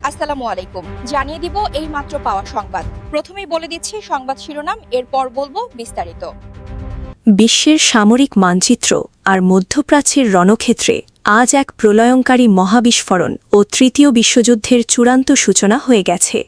আসসালামু আলাইকুম। জানিয়ে দিব এই মাত্র পাওয়া সংবাদ। প্রথমেই বলে দিচ্ছি সংবাদ শিরোনাম, এরপর বলবো বিস্তারিত। বিশ্বের সামরিক মানচিত্র আর মধ্যপ্রাচ্যের রণক্ষেত্রে আজ এক প্রলয়ঙ্কারী মহাবিস্ফোরণ ও তৃতীয় বিশ্বযুদ্ধের চূড়ান্ত সূচনা হয়ে গেছে।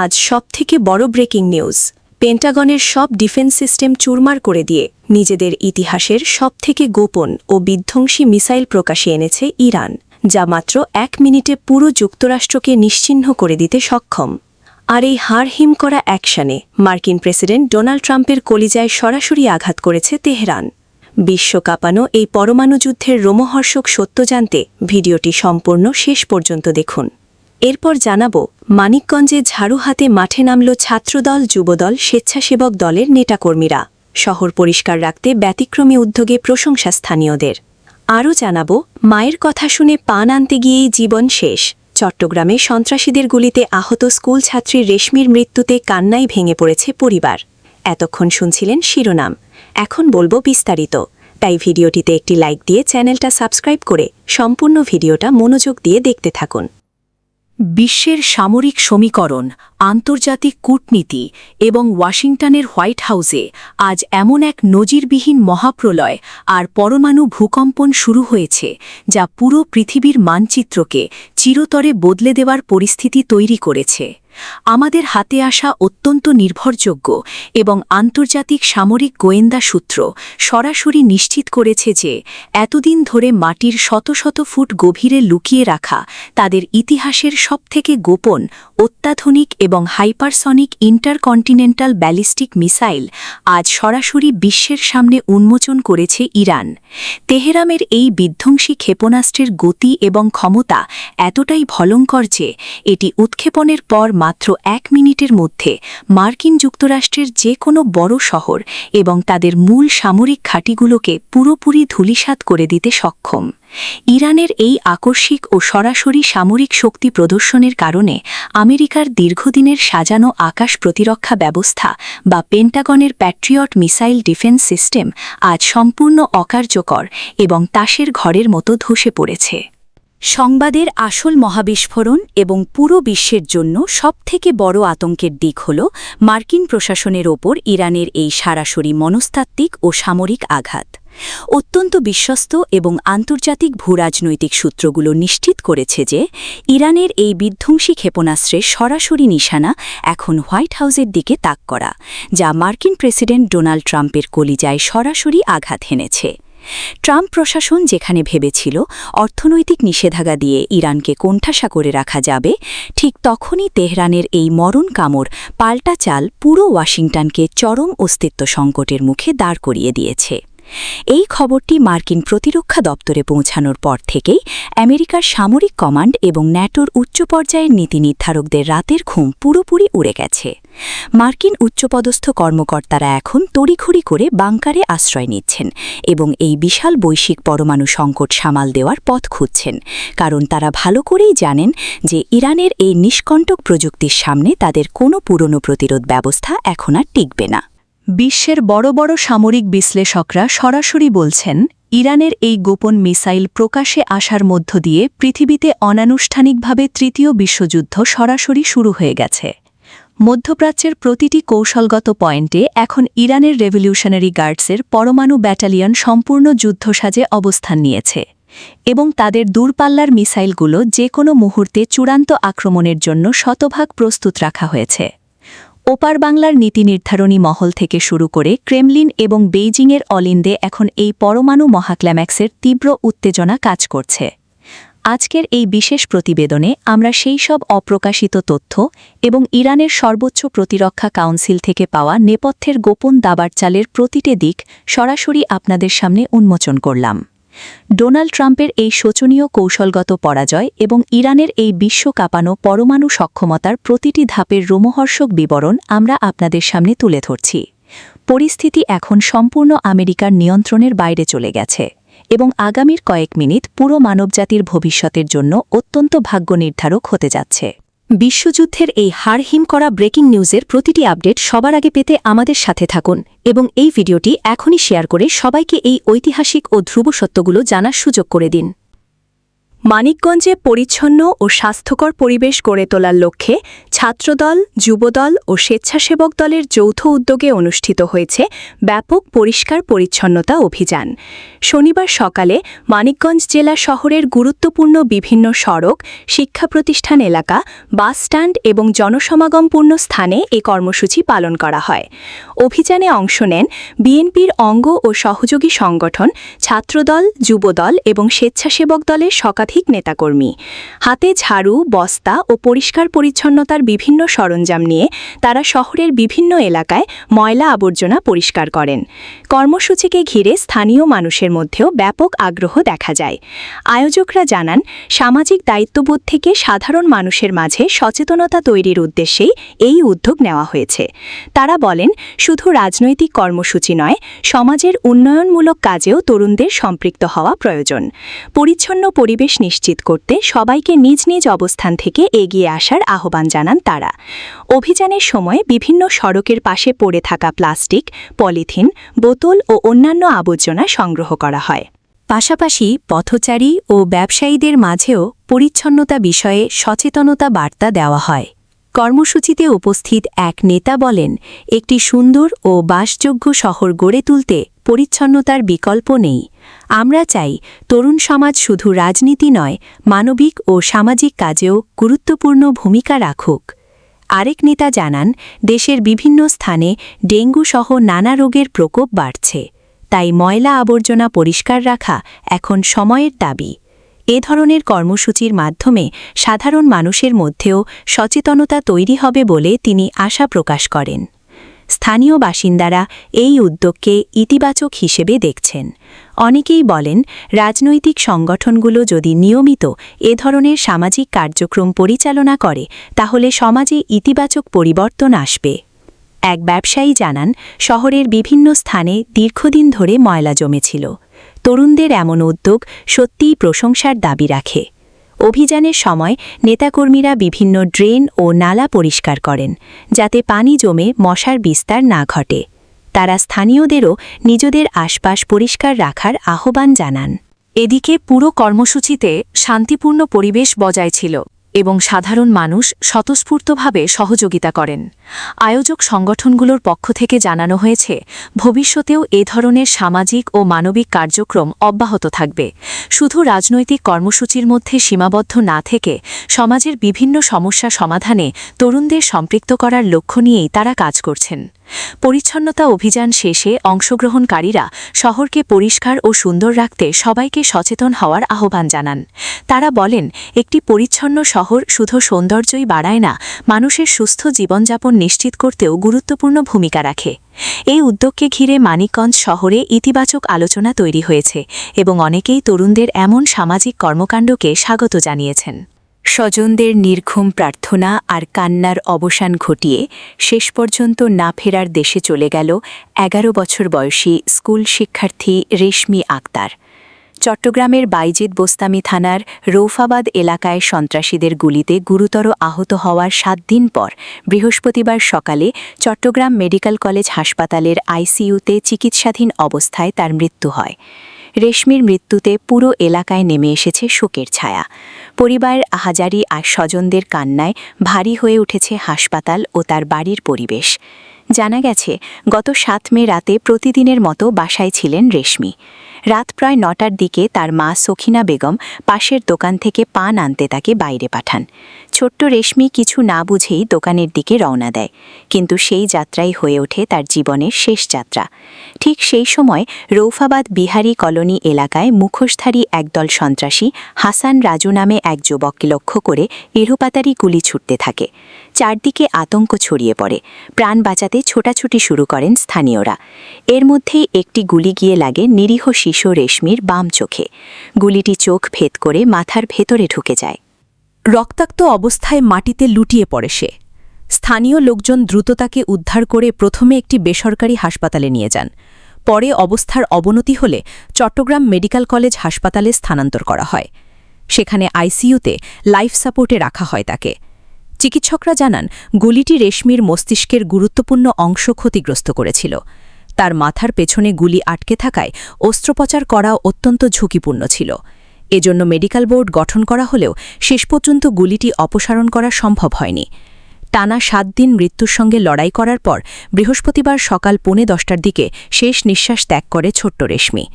আজ সবথেকে বড় ব্রেকিং নিউজ, পেন্টাগনের সব ডিফেন্স সিস্টেম চুরমার করে দিয়ে নিজেদের ইতিহাসের সবথেকে গোপন ও বিধ্বংসী মিসাইল প্রকাশে এনেছে ইরান, যা মাত্র 1 মিনিটে পুরো যুক্তরাষ্ট্রকে নিশ্চিহ্ন করে দিতে সক্ষম। আর এই হাড়হিম করা অ্যাকশনে মার্কিন প্রেসিডেন্ট ডোনাল্ড ট্রাম্পের কলিজায় সরাসরি আঘাত করেছে তেহরান। বিশ্ব কাঁপানো এই পরমাণু যুদ্ধের রোমহর্ষক সত্য জানতে ভিডিওটি সম্পূর্ণ শেষ পর্যন্ত দেখুন। এরপর জানাব মানিকগঞ্জে ঝাড়ু হাতে মাঠে নামল ছাত্রদল, যুবদল, স্বেচ্ছাসেবক দলের নেতাকর্মীরা। শহর পরিষ্কার রাখতে ব্যতিক্রমী উদ্যোগে প্রশংসা স্থানীয়দের। আরও জানাব মায়ের কথা শুনে পান আনতে গিয়েই জীবন শেষ। চট্টগ্রামে সন্ত্রাসীদের গুলিতে আহত স্কুল ছাত্রী রেশমির মৃত্যুতে কান্নায় ভেঙে পড়েছে পরিবার। এতক্ষণ শুনছিলেন শিরোনাম, এখন বলবো বিস্তারিত। তাই ভিডিওটিতে একটি লাইক দিয়ে চ্যানেলটা সাবস্ক্রাইব করে সম্পূর্ণ ভিডিওটা মনোযোগ দিয়ে দেখতে থাকুন। বিশ্বের সামরিক সমীকরণ, আন্তর্জাতিক কূটনীতি এবং ওয়াশিংটনের হোয়াইট হাউসে আজ এমন এক নজিরবিহীন মহাপ্রলয় আর পরমাণু ভূকম্পন শুরু হয়েছে, যা পুরো পৃথিবীর মানচিত্রকে চিরতরে বদলে দেওয়ার পরিস্থিতি তৈরি করেছে। আমাদের হাতে আসা অত্যন্ত নির্ভরযোগ্য এবং আন্তর্জাতিক সামরিক গোয়েন্দা সূত্র সরাসরি নিশ্চিত করেছে যে এতদিন ধরে মাটির শত শত ফুট গভীরে লুকিয়ে রাখা তাদের ইতিহাসের সবথেকে গোপন, অত্যাধুনিক এবং হাইপারসনিক ইন্টারকন্টিনেন্টাল ব্যালিস্টিক মিসাইল আজ সরাসরি বিশ্বের সামনে উন্মোচন করেছে ইরান। তেহরানের এই বিধ্বংসী ক্ষেপণাস্ত্রের গতি এবং ক্ষমতা এতটাই ভয়ঙ্কর যে এটি উৎক্ষেপণের পর মাত্র 1 মিনিটের মধ্যে মার্কিন যুক্তরাষ্ট্রের যে কোনো বড় শহর এবং তাদের মূল সামরিক ঘাঁটিগুলোকে পুরোপুরি ধূলিসাৎ করে দিতে সক্ষম। ইরানের এই আকস্মিক ও সরাসরি সামরিক শক্তি প্রদর্শনের কারণে আমেরিকার দীর্ঘদিনের সাজানো আকাশ প্রতিরক্ষা ব্যবস্থা বা পেন্টাগনের প্যাট্রিয়ট মিসাইল ডিফেন্স সিস্টেম আজ সম্পূর্ণ অকার্যকর এবং তাসের ঘরের মতো ধসে পড়েছে। সংবাদের আসল মহাবিস্ফোরণ এবং পুরো বিশ্বের জন্য সবথেকে বড় আতঙ্কের দিক হল মার্কিন প্রশাসনের ওপর ইরানের এই সরাসরি মনস্তাত্ত্বিক ও সামরিক আঘাত। অত্যন্ত বিশ্বস্ত এবং আন্তর্জাতিক ভূরাজনৈতিক সূত্রগুলো নিশ্চিত করেছে যে ইরানের এই বিধ্বংসী ক্ষেপণাস্ত্রের সরাসরি নিশানা এখন হোয়াইট হাউসের দিকে তাক করা, যা মার্কিন প্রেসিডেন্ট ডোনাল্ড ট্রাম্পের কলিজায় সরাসরি আঘাত হেনেছে। ট্রাম্প প্রশাসন যেখানে ভেবেছিল অর্থনৈতিক নিষেধাজ্ঞা দিয়ে ইরানকে কোণঠাসা করে রাখা যাবে, ঠিক তখনই তেহরানের এই মরণ কামড় পাল্টা চাল পুরো ওয়াশিংটনকে চরম অস্তিত্ব সংকটের মুখে দাঁড় করিয়ে দিয়েছে। এই খবরটি মার্কিন প্রতিরক্ষা দপ্তরে পৌঁছানোর পর থেকেই আমেরিকার সামরিক কমান্ড এবং ন্যাটোর উচ্চ পর্যায়ের নীতি নির্ধারকদের রাতের ঘুম পুরোপুরি উড়ে গেছে। মার্কিন উচ্চপদস্থ কর্মকর্তারা এখন তড়িঘড়ি করে বাংকারে আশ্রয় নিচ্ছেন এবং এই বিশাল বৈশ্বিক পরমাণু সংকট সামাল দেওয়ার পথ খুঁজছেন, কারণ তারা ভালো করেই জানেন যে ইরানের এই নিষ্কণ্টক প্রযুক্তির সামনে তাদের কোনো পুরনো প্রতিরোধ ব্যবস্থা এখন আর টিকবে না। বিশ্বের বড় বড় সামরিক বিশ্লেষকরা সরাসরি বলছেন, ইরানের এই গোপন মিসাইল প্রকাশে আসার মধ্য দিয়ে পৃথিবীতে অনানুষ্ঠানিকভাবে তৃতীয় বিশ্বযুদ্ধ সরাসরি শুরু হয়ে গেছে। মধ্যপ্রাচ্যের প্রতিটি কৌশলগত পয়েন্টে এখন ইরানের রেভলিউশনারি গার্ডসের পরমাণু ব্যাটালিয়ন সম্পূর্ণ যুদ্ধসাজে অবস্থান নিয়েছে এবং তাদের দূরপাল্লার মিসাইলগুলো যে কোনো মুহূর্তে চূড়ান্ত আক্রমণের জন্য শতভাগ প্রস্তুত রাখা হয়েছে। ওপার বাংলার নীতি নির্ধারণী মহল থেকে শুরু করে ক্রেমলিন এবং বেইজিংয়ের অলিন্দে এখন এই পরমাণু মহাক্ল্যাম্যাক্সের তীব্র উত্তেজনা কাজ করছে। আজকের এই বিশেষ প্রতিবেদনে আমরা সেই সব অপ্রকাশিত তথ্য এবং ইরানের সর্বোচ্চ প্রতিরক্ষা কাউন্সিল থেকে পাওয়া নেপথ্যের গোপন দাবার চালের প্রতিটি দিক সরাসরি আপনাদের সামনে উন্মোচন করলাম। ডোনাল্ড ট্রাম্পের এই শোচনীয় কৌশলগত পরাজয় এবং ইরানের এই বিশ্ব কাঁপানো পরমাণু সক্ষমতার প্রতিটি ধাপের রোমহর্ষক বিবরণ আমরা আপনাদের সামনে তুলে ধরছি। পরিস্থিতি এখন সম্পূর্ণ আমেরিকার নিয়ন্ত্রণের বাইরে চলে গেছে এবং আগামীর কয়েক মিনিট পুরো মানবজাতির ভবিষ্যতের জন্য অত্যন্ত ভাগ্য নির্ধারক হতে যাচ্ছে। বিশ্বযুদ্ধের এই হাড়হিম করা ব্রেকিং নিউজের প্রতিটি আপডেট সবার আগে পেতে আমাদের সাথে থাকুন এবং এই ভিডিওটি এখনই শেয়ার করে সবাইকে এই ঐতিহাসিক ও ধ্রুব সত্যগুলো জানার সুযোগ করে দিন। মানিকগঞ্জে পরিচ্ছন্ন ও স্বাস্থ্যকর পরিবেশ গড়ে তোলার লক্ষ্যে ছাত্রদল, যুবদল ও স্বেচ্ছাসেবক দলের যৌথ উদ্যোগে অনুষ্ঠিত হয়েছে ব্যাপক পরিষ্কার পরিচ্ছন্নতা অভিযান। শনিবার সকালে মানিকগঞ্জ জেলা শহরের গুরুত্বপূর্ণ বিভিন্ন সড়ক, শিক্ষা প্রতিষ্ঠান এলাকা, বাসস্ট্যান্ড এবং জনসমাগমপূর্ণ স্থানে এ কর্মসূচি পালন করা হয়। অভিযানে অংশ নেন বিএনপির অঙ্গ ও সহযোগী সংগঠন, ছাত্রদল, যুবদল এবং স্বেচ্ছাসেবক দলের শতাধিক নেতাকর্মী। হাতে ঝাড়ু, বস্তা ও পরিষ্কার পরিচ্ছন্নতার বিভিন্ন সরঞ্জাম নিয়ে তারা শহরের বিভিন্ন এলাকায় ময়লা আবর্জনা পরিষ্কার করেন। কর্মসূচিকে ঘিরে স্থানীয় মানুষের মধ্যেও ব্যাপক আগ্রহ দেখা যায়। আয়োজকরা জানান, সামাজিক দায়িত্ববোধ থেকে সাধারণ মানুষের মাঝে সচেতনতা তৈরির উদ্দেশ্যেই এই উদ্যোগ নেওয়া হয়েছে। তারা বলেন, শুধু রাজনৈতিক কর্মসূচি নয়, সমাজের উন্নয়নমূলক কাজেও তরুণদের সম্পৃক্ত হওয়া প্রয়োজন। পরিচ্ছন্ন পরিবেশ নিশ্চিত করতে সবাইকে নিজ নিজ অবস্থান থেকে এগিয়ে আসার আহ্বান জানান তারা। অভিযানের সময় বিভিন্ন সড়কের পাশে পড়ে থাকা প্লাস্টিক, পলিথিন, বোতল ও অন্যান্য আবর্জনা সংগ্রহ করা হয়। পাশাপাশি পথচারী ও ব্যবসায়ীদের মাঝেও পরিচ্ছন্নতা বিষয়ে সচেতনতা বার্তা দেওয়া হয়। কর্মসূচিতে উপস্থিত এক নেতা বলেন, একটি সুন্দর ও বাসযোগ্য শহর গড়ে তুলতে পরিচ্ছন্নতার বিকল্প নেই। আমরা চাই তরুণ সমাজ শুধু রাজনীতি নয়, মানবিক ও সামাজিক কাজেও গুরুত্বপূর্ণ ভূমিকা রাখুক। আরেক নেতা জানান, দেশের বিভিন্ন স্থানে ডেঙ্গু সহ নানা রোগের প্রকোপ বাড়ছে। তাই ময়লা আবর্জনা পরিষ্কার রাখা এখন সময়ের দাবি। এ ধরনের কর্মসূচির মাধ্যমে সাধারণ মানুষের মধ্যেও সচেতনতা তৈরি হবে বলে তিনি আশা প্রকাশ করেন। স্থানীয় বাসিন্দারা এই উদ্যোগকে ইতিবাচক হিসেবে দেখছেন। অনেকেই বলেন, রাজনৈতিক সংগঠনগুলো যদি নিয়মিত এ ধরনের সামাজিক কার্যক্রম পরিচালনা করে, তাহলে সমাজে ইতিবাচক পরিবর্তন আসবে। এক ব্যবসায়ী জানান, শহরের বিভিন্ন স্থানে দীর্ঘদিন ধরে ময়লা জমেছিল। তরুণদের এমন উদ্যোগ সত্যিই প্রশংসার দাবি রাখে। অভিযানের সময় নেতাকর্মীরা বিভিন্ন ড্রেন ও নালা পরিষ্কার করেন, যাতে পানি জমে মশার বিস্তার না ঘটে। তারা স্থানীয়দেরও নিজেদের আশপাশ পরিষ্কার রাখার আহ্বান জানান। এদিকে পুরো কর্মসূচিতে শান্তিপূর্ণ পরিবেশ বজায় ছিল এবং সাধারণ মানুষ স্বতঃস্ফূর্তভাবে সহযোগিতা করেন। আয়োজক সংগঠনগুলোর পক্ষ থেকে জানানো হয়েছে, ভবিষ্যতেও এ ধরনের সামাজিক ও মানবিক কার্যক্রম অব্যাহত থাকবে। শুধু রাজনৈতিক কর্মসূচির মধ্যে সীমাবদ্ধ না থেকে সমাজের বিভিন্ন সমস্যা সমাধানে তরুণদের সম্পৃক্ত করার লক্ষ্য নিয়েই তারা কাজ করছেন। পরিচ্ছন্নতা অভিযান শেষে অংশগ্রহণকারীরা শহরকে পরিষ্কার ও সুন্দর রাখতে সবাইকে সচেতন হওয়ার আহ্বান জানান। তারা বলেন, একটি পরিচ্ছন্ন শহর শুধু সৌন্দর্যই বাড়ায় না, মানুষের সুস্থ জীবনযাপন নিশ্চিত করতেও গুরুত্বপূর্ণ ভূমিকা রাখে। এই উদ্যোগকে ঘিরে মানিকগঞ্জ শহরে ইতিবাচক আলোচনা তৈরি হয়েছে এবং অনেকেই তরুণদের এমন সামাজিক কর্মকাণ্ডকে স্বাগত জানিয়েছেন। স্বজনদের নির্ঘুম প্রার্থনা আর কান্নার অবসান ঘটিয়ে শেষ পর্যন্ত না ফেরার দেশে চলে গেল 11 বছর বয়সী স্কুল শিক্ষার্থী রেশমি আক্তার। চট্টগ্রামের বাইজিদ বোস্তামি থানার রৌফাবাদ এলাকায় সন্ত্রাসীদের গুলিতে গুরুতর আহত হওয়ার 7 দিন পর বৃহস্পতিবার সকালে চট্টগ্রাম মেডিকেল কলেজ হাসপাতালের আইসিইউতে চিকিৎসাধীন অবস্থায় তার মৃত্যু হয়। রেশমির মৃত্যুতে পুরো এলাকায় নেমে এসেছে শোকের ছায়া। পরিবারের আহাজারি আর স্বজনদের কান্নায় ভারী হয়ে উঠেছে হাসপাতাল ও তার বাড়ির পরিবেশ। জানা গেছে, গত 7 মে রাতে প্রতিদিনের মতো বাসায় ছিলেন রেশমি। রাত প্রায় 9টার দিকে তার মা সখিনা বেগম পাশের দোকান থেকে পান আনতে তাকে বাইরে পাঠান। ছোট্ট রেশমি কিছু না বুঝেই দোকানের দিকে রওনা দেয়, কিন্তু সেই যাত্রাই হয়ে ওঠে তার জীবনের শেষ যাত্রা। ঠিক সেই সময় রৌফাবাদ বিহারি কলোনি এলাকায় মুখোশধারী একদল সন্ত্রাসী হাসান রাজু নামে এক যুবককে লক্ষ্য করে এলোপাতাড়ি গুলি ছুটতে থাকে। চারদিকে আতঙ্ক ছড়িয়ে পড়ে। প্রাণ বাঁচাতে ছোটাছুটি শুরু করেন স্থানীয়রা। এর মধ্যেই একটি গুলি গিয়ে লাগে নিরীহ শিশু রেশমির বাম চোখে। গুলিটি চোখ ভেদ করে মাথার ভেতরে ঢুকে যায়। রক্তাক্ত অবস্থায় মাটিতে লুটিয়ে পড়ে সে। স্থানীয় লোকজন দ্রুত তাকে উদ্ধার করে প্রথমে একটি বেসরকারি হাসপাতালে নিয়ে যান। পরে অবস্থার অবনতি হলে চট্টগ্রাম মেডিকেল কলেজ হাসপাতালে স্থানান্তর করা হয়। সেখানে আইসিইউতে লাইফ সাপোর্টে রাখা হয় তাকে। চিকিৎসকরা জানান, গুলিটি রেশমির মস্তিষ্কের গুরুত্বপূর্ণ অংশ ক্ষতিগ্রস্ত করেছিল। তার মাথার পেছনে গুলি আটকে থাকায় অস্ত্রোপচার করা অত্যন্ত ঝুঁকিপূর্ণ ছিল। এজন্য মেডিকেল বোর্ড গঠন করা হলেও শেষ পর্যন্ত গুলিটি অপসারণ করা সম্ভব হয়নি। টানা 7 দিন মৃত্যুর সঙ্গে লড়াই করার পর বৃহস্পতিবার সকাল 10:45টার দিকে শেষ নিঃশ্বাস ত্যাগ করে ছোট্ট রেশমি।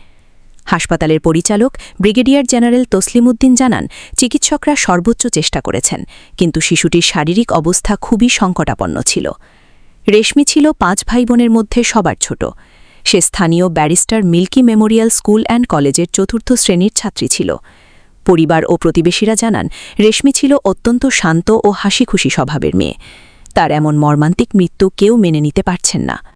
হাসপাতালের পরিচালক ব্রিগেডিয়ার জেনারেল তসলিমউদ্দিন জানান, চিকিৎসকরা সর্বোচ্চ চেষ্টা করেছেন, কিন্তু শিশুটির শারীরিক অবস্থা খুবই সংকটাপন্ন ছিল। রেশমি ছিল 5 ভাইবোনের মধ্যে সবার ছোট। সে স্থানীয় barrister Milky memorial school and কলেজের 4র্থ শ্রেণীর ছাত্রী ছিল। পরিবার ও প্রতিবেশীরা জানান, রেশমি ছিল অত্যন্ত শান্ত ও হাসিখুশি স্বভাবের মেয়ে। তার এমন মর্মান্তিক মৃত্যু কেউ মেনে নিতে পারছেন না।